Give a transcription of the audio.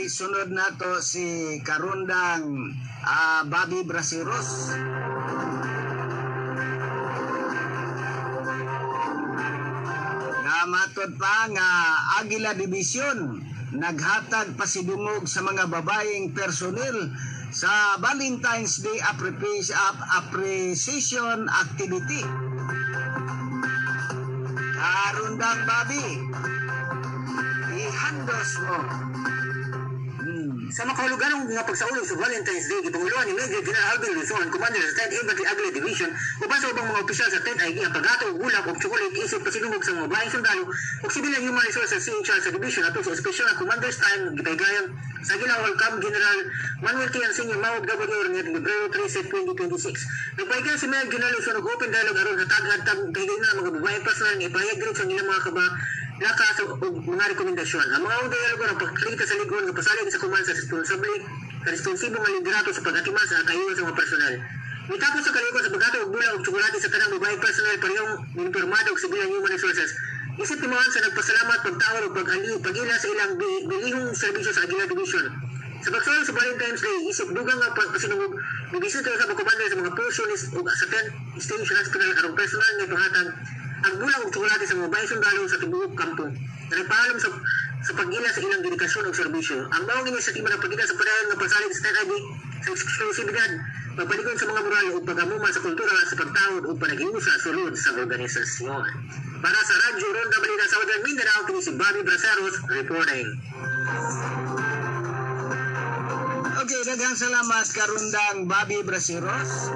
Isunod na to si Karundang Bobby Brasiros. Nga matod pa nga Agila Division naghatag pasidungog sa mga babaeng personel sa Valentine's Day Appreciation Activity. Karundang Bobby, ihandos mo. Sa makahulugan nga pagsaulog sa Valentine's Day, gipanguluan ni Major General Alvin Luzon, Commander sa 10th Infantry Agila Division, uban sa ubang mga opisyal sa 10th IG ang paggato, gulak o tsukulit isip pasinungog sa mga bahay sundalo o Civilian Human Resources in charge sa division ato sa Special Commander's Time gipahigayon sa Ginawal Camp General Manuel Tian Senior Mawag Gabador ng February 3, 2026. Nagpahigayon si Major General Luzon og open dialogue aron hatag-hatag pahigayon na mga babae personal nga ipahayag diri sa ilang mga lakas o mga rekomendasyon. Ang mga dialogo ng pagkakita sa ligon ng pasalig sa kuman sa responsibo nga liderato sa pag-atiman sa kayuhan sa mga personal. Mitapos sa kaligon sa paggato og bula og tsukulati sa tanang babae personal parehong minipirmado og Civilian Human Resources. Isip timawan sa nagpasalamat, pagtawad o pag-ila sa ilang bilihong serbisyo sa Agila Division. Sa pagsulong sa Valentine's Day, isip dugang nga pasinungog, bibisita sa mga komando sa mga portionist o sa 10 station hospital arong personal nga panghatag ang bulang og tsukulati sa mga bahay sundalo sa tibuok kampo. Nagpaalam sa pag-ila sa ilang dedikasyon o serbisyo. Ang bawang inisyatiba ng pag-ila sa padayon ng pasalig sa TNID sa eksklusibidad, pagpalikon sa mga moral o pag-amuma sa kultura sa pagtawad o panagiusa sulod sa organisasyon. Para sa Radyo Ronda Balita Southern Mindanao, kini si Bobby Braceros reporting. Okay, daghang salamat Karundang Bobby Brasiros.